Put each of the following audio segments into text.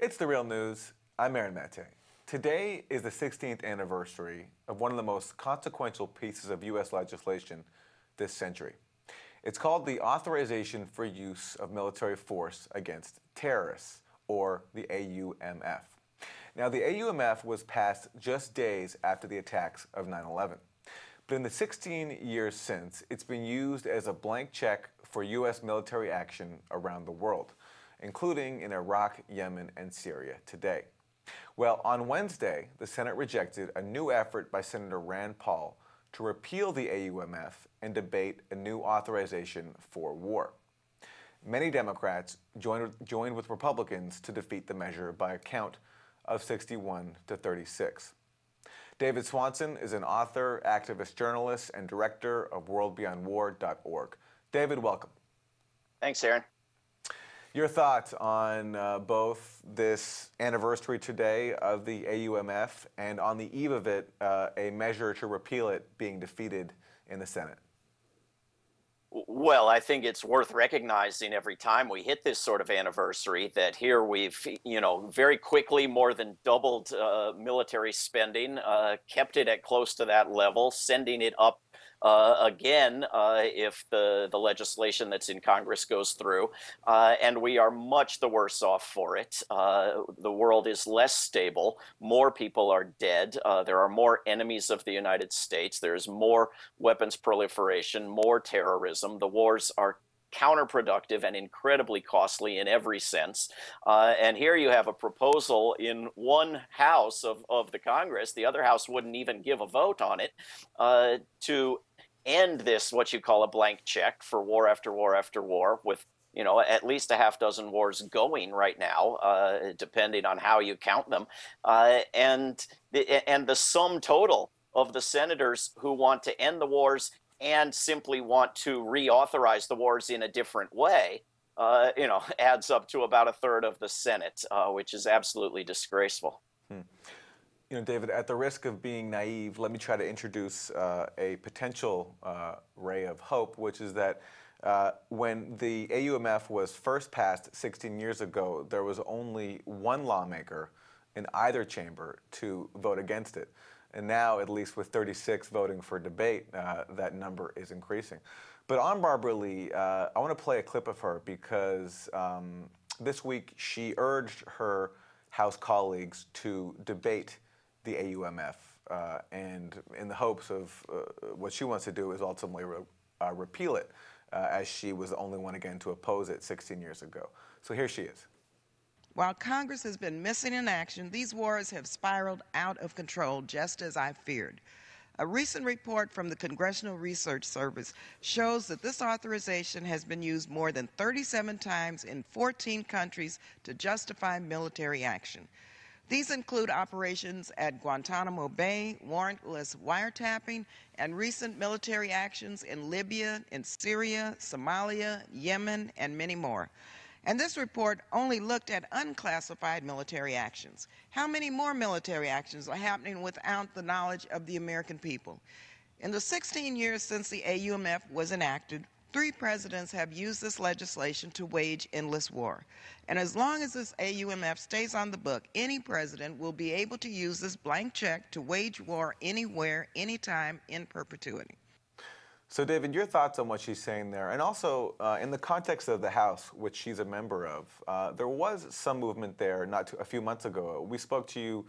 It's the real news. I'm Aaron Mate. Today is the 16th anniversary of one of the most consequential pieces of U.S. legislation this century. It's called the Authorization for Use of Military Force Against Terrorists, or the AUMF. Now, the AUMF was passed just days after the attacks of 9/11. But in the 16 years since, it's been used as a blank check for U.S. military action around the world, including in Iraq, Yemen, and Syria today. Well, on Wednesday, the Senate rejected a new effort by Senator Rand Paul to repeal the AUMF and debate a new authorization for war. Many Democrats joined with Republicans to defeat the measure by a count of 61 to 36. David Swanson is an author, activist journalist, and director of worldbeyondwar.org. David, welcome. Thanks, Aaron. Your thoughts on both this anniversary today of the AUMF and on the eve of it, a measure to repeal it being defeated in the Senate? Well, I think it's worth recognizing every time we hit this sort of anniversary that here we've, very quickly more than doubled military spending, kept it at close to that level, sending it up again if the legislation that's in Congress goes through, and we are much the worse off for it. The world is less stable. More people are dead. There are more enemies of the United States. There's more weapons proliferation, more terrorism. The wars are counterproductive and incredibly costly in every sense. And here you have a proposal in one house of the Congress, the other house wouldn't even give a vote on it, to end this, what you call a blank check for war after war after war, with at least a half dozen wars going right now, depending on how you count them. And the sum total of the senators who want to end the wars and simply want to reauthorize the wars in a different way, adds up to about a third of the Senate, which is absolutely disgraceful. David, at the risk of being naive, let me try to introduce a potential ray of hope, which is that when the AUMF was first passed 16 years ago, there was only one lawmaker in either chamber to vote against it. And now, at least with 36 voting for debate, that number is increasing. But on Barbara Lee, I want to play a clip of her because this week she urged her House colleagues to debate the AUMF, and in the hopes of what she wants to do is ultimately repeal it, as she was the only one again to oppose it 16 years ago. So here she is. While Congress has been missing in action, these wars have spiraled out of control, just as I feared. A recent report from the Congressional Research Service shows that this authorization has been used more than 37 times in 14 countries to justify military action. These include operations at Guantanamo Bay, warrantless wiretapping, and recent military actions in Libya, in Syria, Somalia, Yemen, and many more. And this report only looked at unclassified military actions. How many more military actions are happening without the knowledge of the American people? In the 16 years since the AUMF was enacted, 3 presidents have used this legislation to wage endless war. And as long as this AUMF stays on the book, any president will be able to use this blank check to wage war anywhere, anytime, in perpetuity. So, David, your thoughts on what she's saying there, and also in the context of the House, which she's a member of, there was some movement there a few months ago. We spoke to you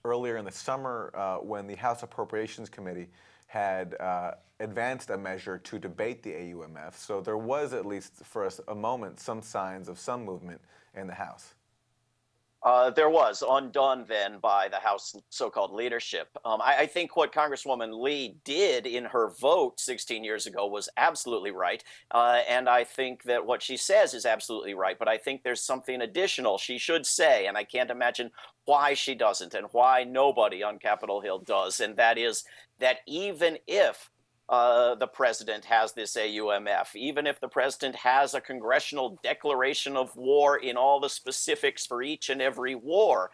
earlier in the summer when the House Appropriations Committee had advanced a measure to debate the AUMF. So there was, at least for a moment, some signs of some movement in the House. There was, undone then by the House so-called leadership. I think what Congresswoman Lee did in her vote 16 years ago was absolutely right. And I think that what she says is absolutely right. But I think there's something additional she should say, and I can't imagine why she doesn't and why nobody on Capitol Hill does. And that is that even if the president has this AUMF, even if the president has a congressional declaration of war in all the specifics for each and every war,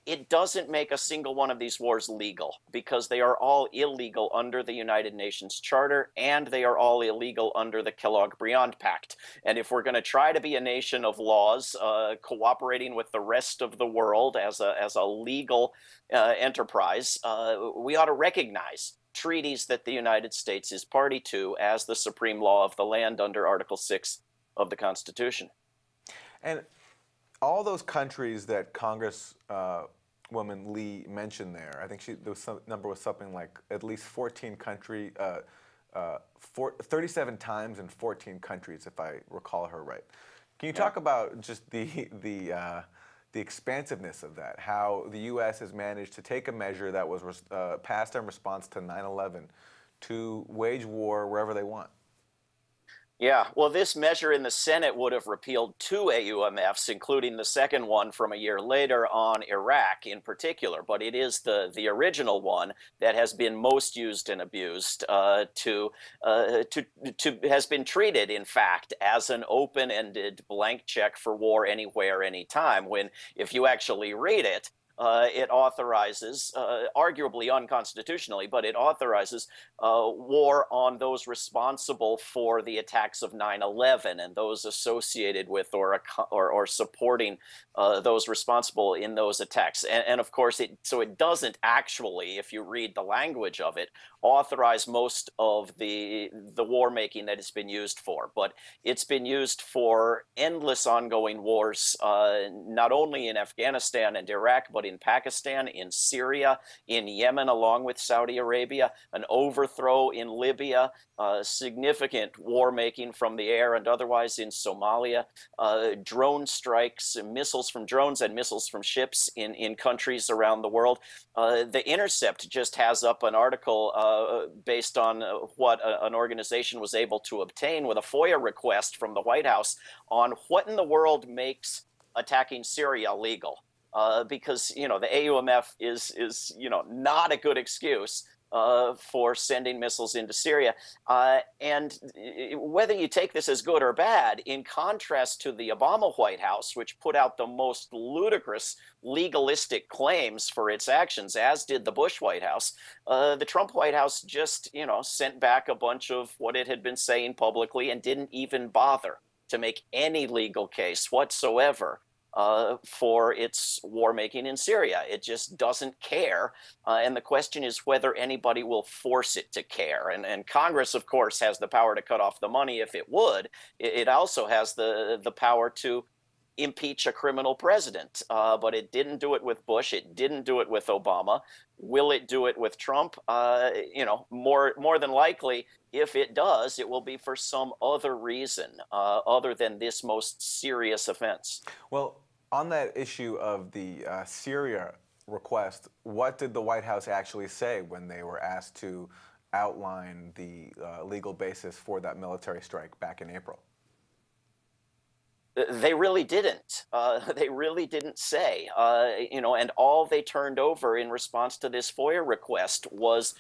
it doesn't make a single one of these wars legal, because they are all illegal under the United Nations Charter, and they are all illegal under the Kellogg-Briand Pact. And if we're going to try to be a nation of laws, cooperating with the rest of the world as a legal enterprise, we ought to recognize treaties that the United States is party to as the supreme law of the land under Article 6 of the Constitution. And all those countries that Congresswoman Lee mentioned there, I think the number was something like at least 37 times in 14 countries, if I recall her right. Can you talk about just the expansiveness of that, how the U.S. has managed to take a measure that was passed in response to 9/11 to wage war wherever they want? Yeah, well, this measure in the Senate would have repealed 2 AUMFs, including the second one from a year later on Iraq in particular. But it is the original one that has been most used and abused, has been treated, in fact, as an open-ended blank check for war anywhere, anytime. When, if you actually read it, it authorizes, arguably unconstitutionally, but it authorizes war on those responsible for the attacks of 9/11 and those associated with or supporting those responsible in those attacks. And of course, it doesn't actually, if you read the language of it, authorize most of the war making that it's been used for. But it's been used for endless ongoing wars, not only in Afghanistan and Iraq, but in Pakistan, in Syria, in Yemen, along with Saudi Arabia, an overthrow in Libya, significant war making from the air and otherwise in Somalia, drone strikes, missiles from drones and missiles from ships in countries around the world. The Intercept just has up an article based on what an organization was able to obtain with a FOIA request from the White House on what in the world makes attacking Syria legal. Because, the AUMF is not a good excuse for sending missiles into Syria. And whether you take this as good or bad, in contrast to the Obama White House, which put out the most ludicrous legalistic claims for its actions, as did the Bush White House, the Trump White House just, sent back a bunch of what it had been saying publicly and didn't even bother to make any legal case whatsoever for its war making in Syria. It just doesn't care. And the question is whether anybody will force it to care. And Congress, of course, has the power to cut off the money if it would. It also has the power to impeach a criminal president. But it didn't do it with Bush. It didn't do it with Obama. Will it do it with Trump? More than likely, if it does, it will be for some other reason other than this most serious offense. Well, on that issue of the Syria request, what did the White House actually say when they were asked to outline the legal basis for that military strike back in April? They really didn't. They really didn't say. And all they turned over in response to this FOIA request was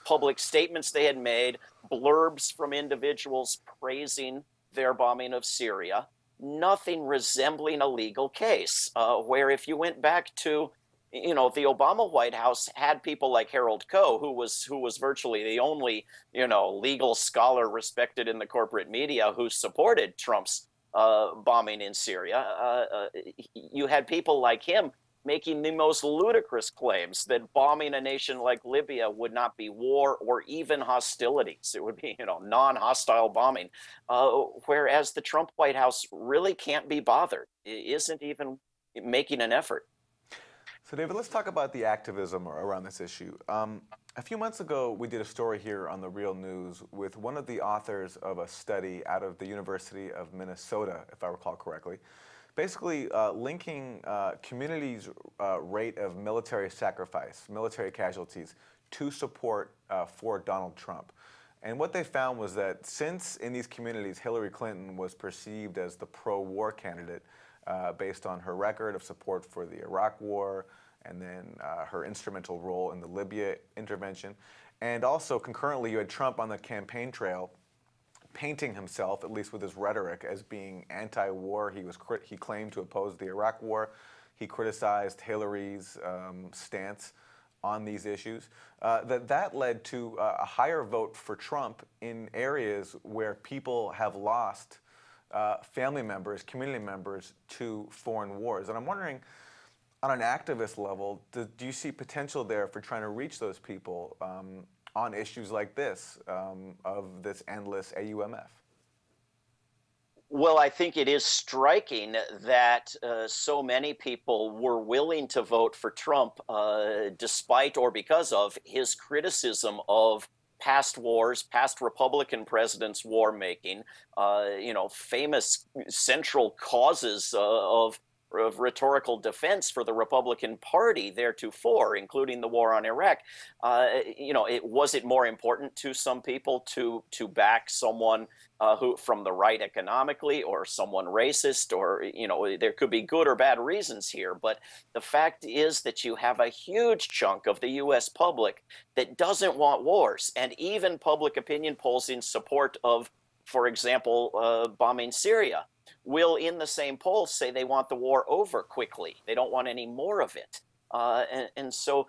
public statements they had made, blurbs from individuals praising their bombing of Syria, nothing resembling a legal case, where if you went back to, the Obama White House had people like Harold Koh, who was virtually the only, legal scholar respected in the corporate media who supported Trump's bombing in Syria. You had people like him making the most ludicrous claims that bombing a nation like Libya would not be war or even hostilities. It would be, non-hostile bombing. Whereas the Trump White House really can't be bothered. It isn't even making an effort. So, David, let's talk about the activism around this issue. A few months ago, we did a story here on The Real News with one of the authors of a study out of the University of Minnesota, if I recall correctly, basically linking communities' rate of military sacrifice, military casualties, to support for Donald Trump. And what they found was that since in these communities Hillary Clinton was perceived as the pro-war candidate based on her record of support for the Iraq War and then her instrumental role in the Libya intervention, and also concurrently you had Trump on the campaign trail painting himself, at least with his rhetoric, as being anti-war. He claimed to oppose the Iraq War. he criticized Hillary's stance on these issues, that led to a higher vote for Trump in areas where people have lost family members, community members to foreign wars. And I'm wondering, on an activist level, do you see potential there for trying to reach those people on issues like this, of this endless AUMF? Well, I think it is striking that so many people were willing to vote for Trump despite or because of his criticism of past wars, past Republican presidents' war making, famous central causes of rhetorical defense for the Republican Party theretofore, including the war on Iraq. Was it more important to some people to back someone who from the right economically, or someone racist, or there could be good or bad reasons here, but the fact is that you have a huge chunk of the U.S. public that doesn't want wars, and even public opinion polls in support of, for example, bombing Syria will, in the same polls, say they want the war over quickly. They don't want any more of it. So,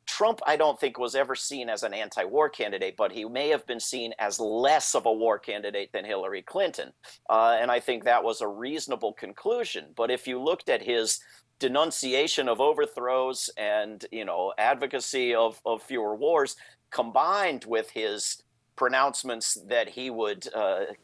Trump, I don't think, was ever seen as an anti-war candidate, but he may have been seen as less of a war candidate than Hillary Clinton. And I think that was a reasonable conclusion. But if you looked at his denunciation of overthrows and, advocacy of fewer wars, combined with his pronouncements that he would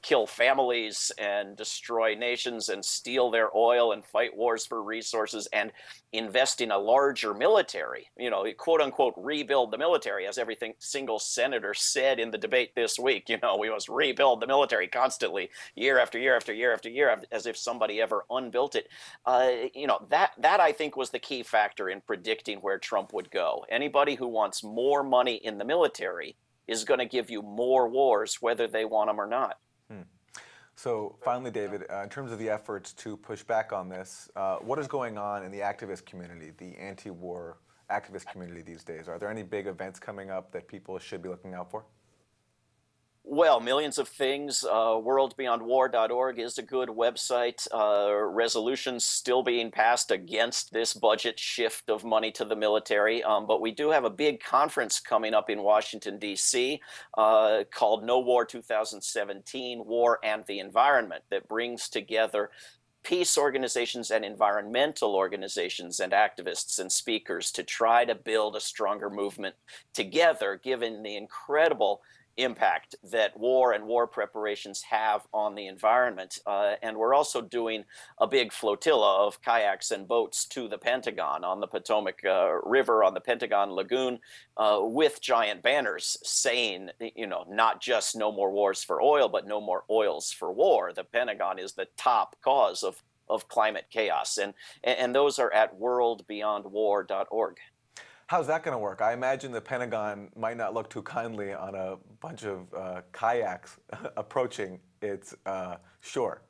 kill families and destroy nations and steal their oil and fight wars for resources and invest in a larger military, quote unquote, rebuild the military, as every single senator said in the debate this week. We must rebuild the military constantly, year after year after year after year, as if somebody ever unbuilt it. That I think was the key factor in predicting where Trump would go. Anybody who wants more money in the military is going to give you more wars, whether they want them or not. So finally, David, in terms of the efforts to push back on this, what is going on in the activist community, the anti-war activist community these days? Are there any big events coming up that people should be looking out for? Well, millions of things. Worldbeyondwar.org is a good website. Resolutions still being passed against this budget shift of money to the military. But we do have a big conference coming up in Washington, D.C. Called No War 2017, War and the Environment, that brings together peace organizations and environmental organizations and activists and speakers to try to build a stronger movement together, given the incredible impact that war and war preparations have on the environment. And we're also doing a big flotilla of kayaks and boats to the Pentagon on the Potomac River, on the Pentagon Lagoon, with giant banners saying, not just no more wars for oil, but no more oils for war. The Pentagon is the top cause of climate chaos. And those are at worldbeyondwar.org. How's that going to work? I imagine the Pentagon might not look too kindly on a bunch of kayaks approaching its shore.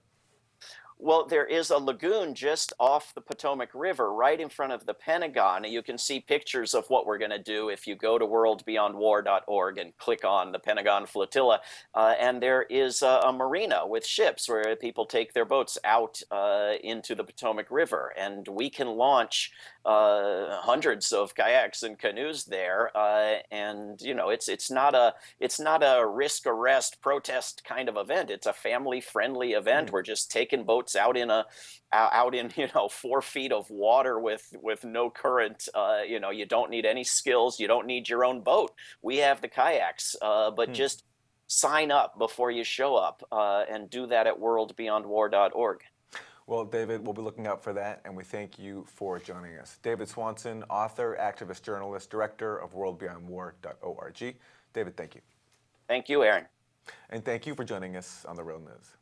Well, there is a lagoon just off the Potomac River, right in front of the Pentagon. You can see pictures of what we're going to do if you go to worldbeyondwar.org and click on the Pentagon Flotilla. And there is a marina with ships where people take their boats out into the Potomac River. And we can launch hundreds of kayaks and canoes there. And, it's not a risk arrest protest kind of event. It's a family-friendly event. We're just taking boats out in 4 feet of water with no current. You don't need any skills. You don't need your own boat. We have the kayaks, but just sign up before you show up, and do that at worldbeyondwar.org. Well, David, we'll be looking out for that, and we thank you for joining us. David Swanson, author, activist, journalist, director of worldbeyondwar.org. David, thank you. Thank you, Aaron. And thank you for joining us on The Real News.